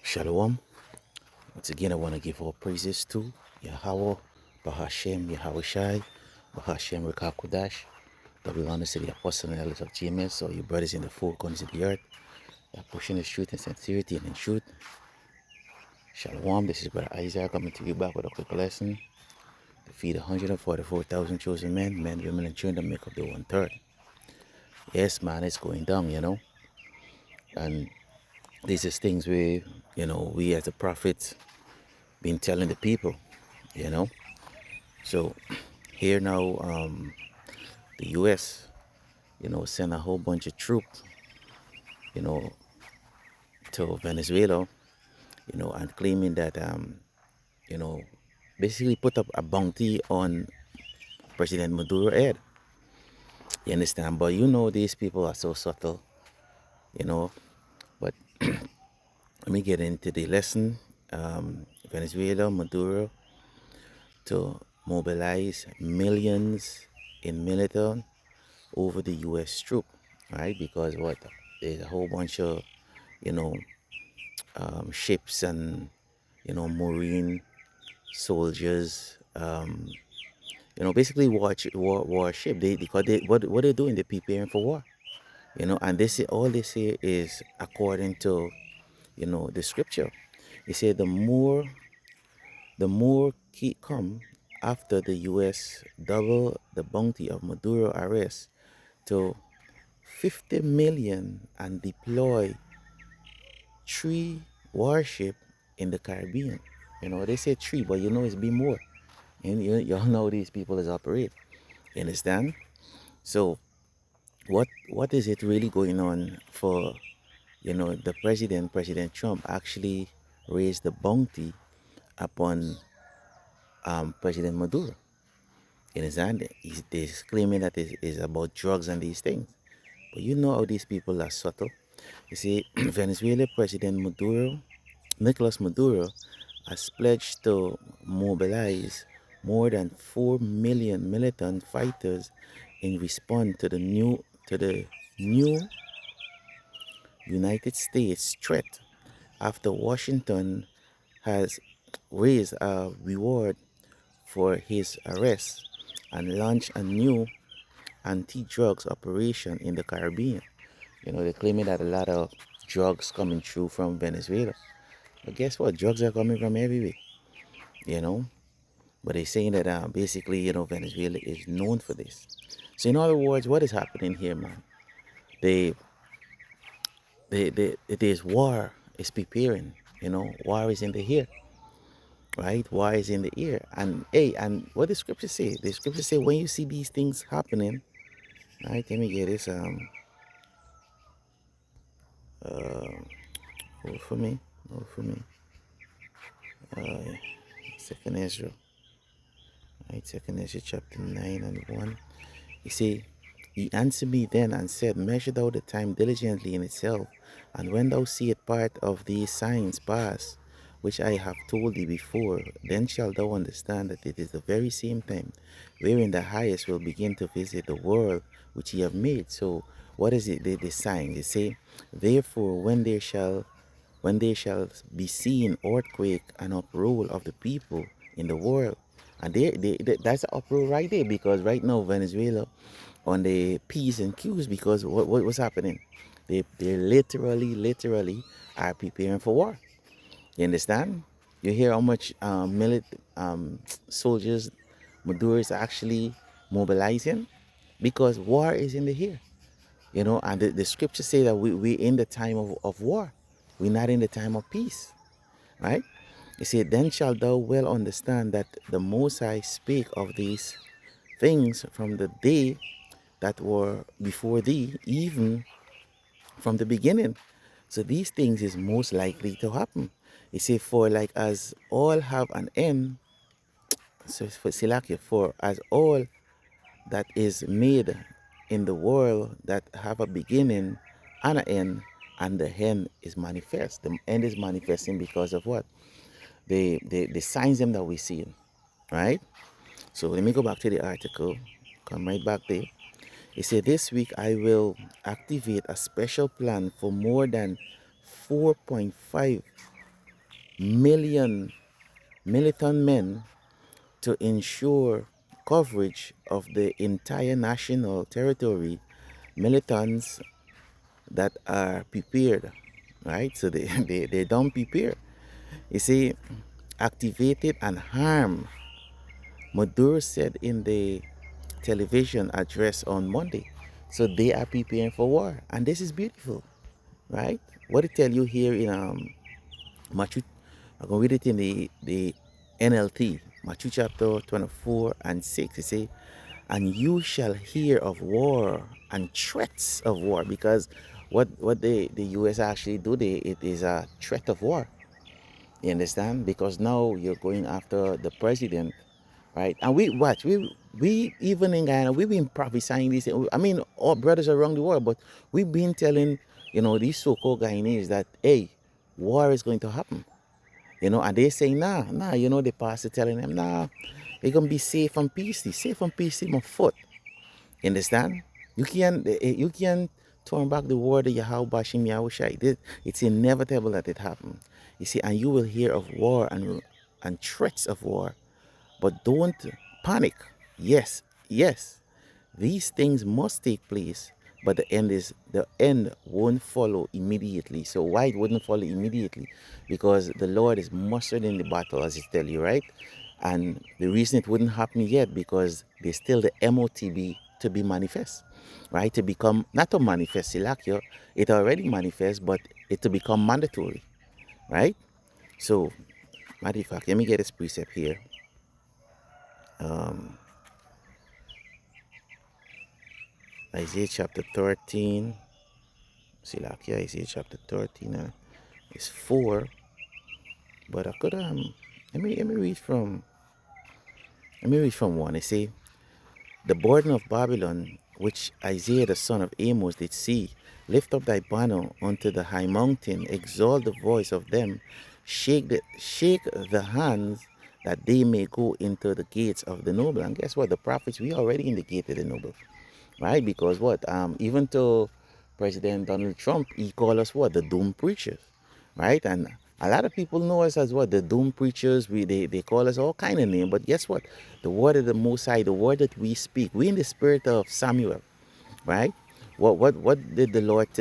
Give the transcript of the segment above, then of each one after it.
Shalom. Once again, I want to give all praises to Yahweh, Bahashem, Yahweh Shai, Bahashem, Rekakudash. Double honors to the apostle and elders of GMS, or your brothers in the four corners of the earth. That pushing the truth and sincerity and in truth. Shalom. This is Brother Isaac coming to you back with a quick lesson to feed 144,000 chosen men, women, and children make up the one third. Yes, man, it's going down, And these is things we as the prophets been telling the people, you know. So here now, the U.S., sent a whole bunch of troops, you know, to Venezuela, and claiming that, you know, basically put up a bounty on President Maduro head. You understand? But these people are so subtle, you know. But let me get into the lesson. Venezuela, Maduro, to mobilize millions in military over the U.S. troop, right? Because what? There's a whole bunch of, you know, ships and, marine soldiers, basically warship. Because what they're doing, they're preparing for war, and all this here is according to, the scripture. It said the more keep come after the U.S. double the bounty of Maduro arrest to 50 million and deploy 3 warship in the Caribbean. They say 3, but it's been more. And y'all know these people is operate. You understand? So what is it really going on for, the President Trump actually raised the bounty upon President Maduro? You understand? He's claiming that it is about drugs and these things. But you know how these people are subtle. You see, Venezuela President Nicolas Maduro, has pledged to mobilize more than 4 million militant fighters in response to the new United States threat after Washington has raised a reward for his arrest and launched a new anti-drugs operation in the Caribbean. They're claiming that a lot of drugs coming through from Venezuela. But guess what? Drugs are coming from everywhere, you know. But they're saying that basically, Venezuela is known for this. So in other words, what is happening here, man? They, there's war is preparing. War is in the air, right? War is in the air. And hey, and what the scripture say? The scripture say when you see these things happening, right? Let me get this. Hold for me. Hold for me. Uh, Second Ezra. Right, Second Ezra chapter 9 and 1. You see, he answered me then and said, measure thou the time diligently in itself, and when thou seest part of these signs pass, which I have told thee before, then shalt thou understand that it is the very same time wherein the highest will begin to visit the world which he have made. So what is it, the signs? They say, therefore when there shall be seen earthquake and uproar of the people in the world. And that's an uproar right there, because right now Venezuela on the P's and Q's, because what's happening? They literally are preparing for war. You understand? You hear how much soldiers Maduro is actually mobilizing, because war is in the air. And the scriptures say that we're in the time of war. We're not in the time of peace, right? You see, then shalt thou well understand that the Most High spake of these things from the day that were before thee, even from the beginning. So these things is most likely to happen. You see, for like as all have an end, so for Silakia, for as all that is made in the world that have a beginning and an end, and the end is manifest. The end is manifesting because of what? The signs them that we see, right? So let me go back to the article, come right back there. It said, this week I will activate a special plan for more than 4.5 million militant men to ensure coverage of the entire national territory, militants that are prepared, right? So they don't prepare. You see, activated and harm, Maduro said in the television address on Monday. So they are preparing for war. And this is beautiful, right? What it tell you here in Matthew, I'm going to read it in the NLT, Matthew chapter 24 and 6. It say, and you shall hear of war and threats of war, because what the US actually do, it is a threat of war. You understand? Because now you're going after the president, right? And we watch, we even in Guyana, we've been prophesying this. I mean, all brothers around the world, but we've been telling, these so-called Guyanese that, hey, war is going to happen. And they say, nah, the pastor telling them, nah, they're gonna be safe and peaceful, on foot. You understand? You can turn back the word of Yahweh Bashim Yahushai. It's inevitable that it happen. You see, and you will hear of war and threats of war, but don't panic. Yes, yes, these things must take place, but the end won't follow immediately. So why it wouldn't follow immediately? Because the Lord is mustered in the battle, as he tell you, right? And the reason it wouldn't happen yet, because there's still the MOTB to be manifest, right? To become, not to manifest Silakio, it already manifests, but it to become mandatory, right? So, matter of fact, let me get this precept here. Um, Isaiah chapter 13. Silakia, Isaiah chapter 13 is 4. But I could let me read from 1. It say, the burden of Babylon, which Isaiah the son of Amos did see, lift up thy banner unto the high mountain, exalt the voice of them, shake the hands, that they may go into the gates of the noble. And guess what? The prophets, we already in the gate of the noble, right? Because what? Even though President Donald Trump, he called us what? The doom preachers, right? And a lot of people know us as what? The doom preachers. They call us all kind of names. But guess what? The word of the Most High, the word that we speak, we in the spirit of Samuel, right? What did the Lord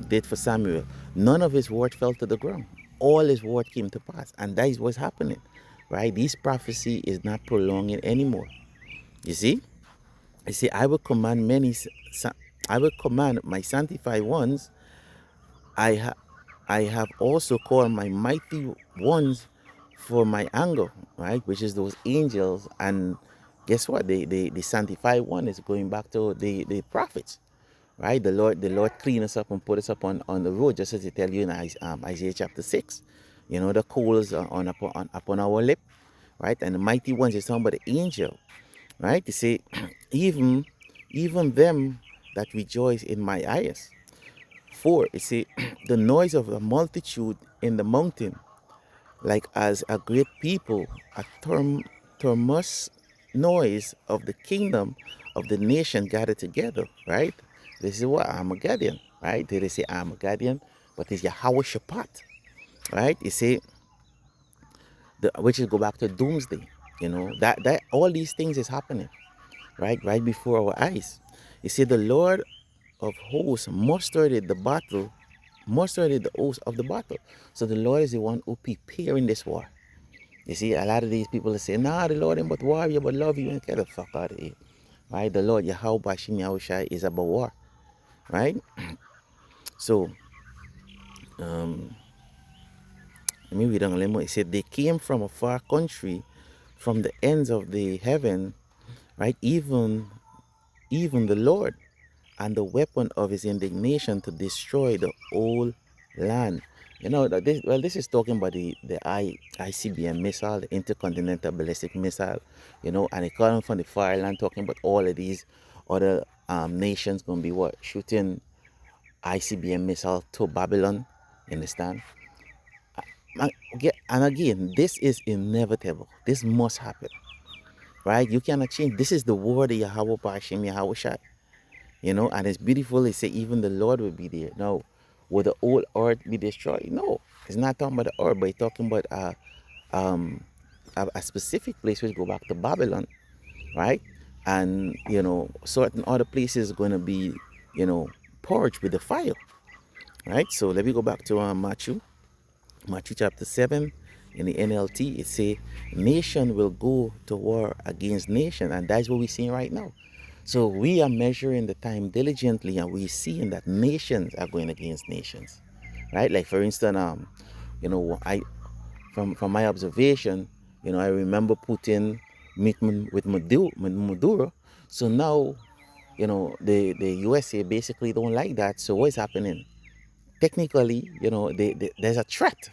did for Samuel? None of his word fell to the ground. All his word came to pass, and that is what's happening, right? This prophecy is not prolonging anymore. You see? I say, I will command my sanctified ones. I have I have also called my mighty ones for my anger, right? Which is those angels. And guess what? The sanctified one is going back to the prophets, right? The Lord clean us up and put us up on the road, just as they tell you in Isaiah chapter 6. The coals upon our lip, right? And the mighty ones is talking about the angel, right? They say, even even them that rejoice in my eyes. 4, it say, the noise of a multitude in the mountain, like as a great people, a turmous noise of the kingdom of the nation gathered together, right? This is what Armageddon, right? They say Armageddon, but it's Yahweh Shabbat, right? You say, which is go back to doomsday, that all these things is happening, right before our eyes. You see, the Lord of hosts mustered the host of the battle. So the Lord is the one who preparing this war. You see, a lot of these people say, nah, the Lord ain't but warrior, but love you, and get the fuck out of here. Right? The Lord Yahweh Bashim Yahushai is about war. Right? So let me read on a little more. It said, they came from a far country, from the ends of the heaven, right? Even the Lord, and the weapon of his indignation to destroy the whole land. This is talking about the ICBM missile, the intercontinental ballistic missile, and it coming from the far land, talking about all of these other nations going to be what, shooting ICBM missile to Babylon. You understand? And again, this is inevitable. This must happen, right? You cannot change. This is the word of Yahweh Bashim Yahweh. And it's beautiful. They say even the Lord will be there. No, will the whole earth be destroyed? No. It's not talking about the earth, but it's talking about um, a specific place which go back to Babylon, right? And certain other places going to be, purged with the fire, right? So let me go back to Matthew chapter 7 in the NLT. It say, nation will go to war against nation, and that's what we're seeing right now. So we are measuring the time diligently, and we're seeing that nations are going against nations, right? Like for instance, I from my observation, I remember Putin meeting with Maduro. So now, the USA basically don't like that. So what's happening? Technically, there's a threat.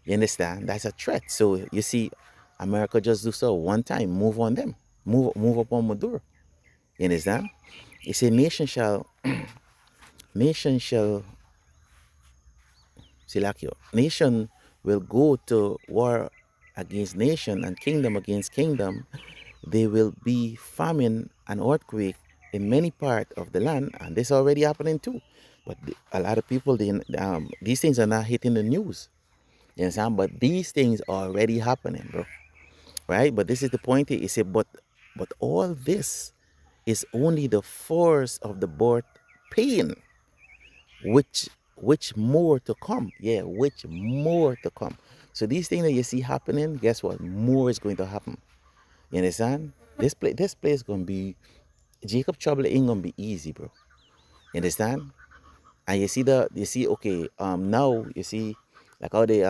You understand? That's a threat. So you see, America just do so one time, move on them, move upon Maduro. You understand? It say nation shall Silakio. Nation will go to war against nation and kingdom against kingdom. There will be famine and earthquake in many parts of the land, and this already happening too. But a lot of people, these things are not hitting the news. You understand? But these things are already happening, bro. Right? But this is the point here. It said, but all this is only the force of the birth pain, which more to come. Yeah, which more to come. So these things that you see happening, guess what? More is going to happen. You understand? This place is gonna be, Jacob trouble ain't gonna be easy, bro. You understand? And okay, now you see like how they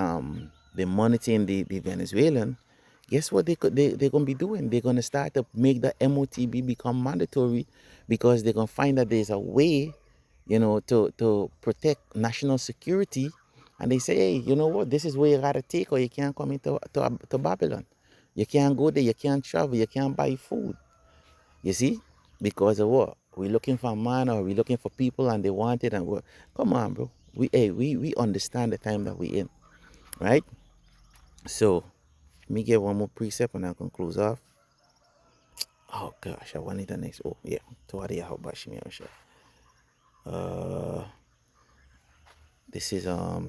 monitoring the Venezuelan. Guess what they're gonna be doing? They're gonna start to make the MOTB become mandatory, because they're gonna find that there's a way, to protect national security. And they say, hey, you know what, this is where you gotta take, or you can't come to Babylon. You can't go there, you can't travel, you can't buy food. You see? Because of what? We're looking for a man, or we're looking for people and they want it, and we're, come on, bro. We understand the time that we're in, right? So let me get one more precept and I can close off. Oh gosh, I wanted the next. Oh yeah. Tawadi Ahobashimi Osha. Uh this is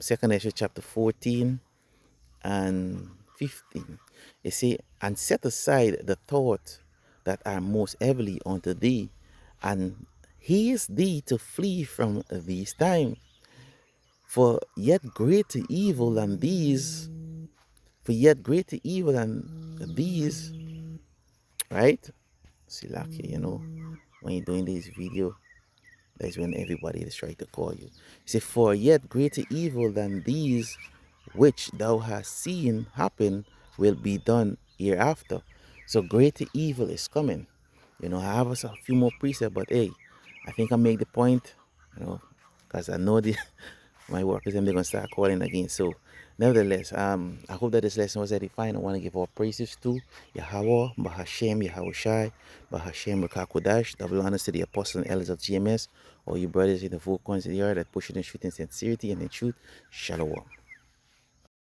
Second Ezra chapter 14 and 15. It say, and set aside the thought that are most heavily unto thee, and haste thee to flee from these times. For yet greater evil than these, for yet greater evil than these, right? Silaki, when you're doing this video, that's when everybody is trying to call you. Say, for yet greater evil than these which thou hast seen happen will be done hereafter. So greater evil is coming. I have us a few more precepts, but hey, I think I make the point, because I know my workers, and they're gonna start calling again. So nevertheless, I hope that this lesson was edifying. I want to give all praises to Yahweh, Bahashem, Yahushai, Bahashem, Rakakodash, double honors to the apostles and elders of GMS, all you brothers in the four corners of the earth that pushing the truth in sincerity and in truth. Shalom.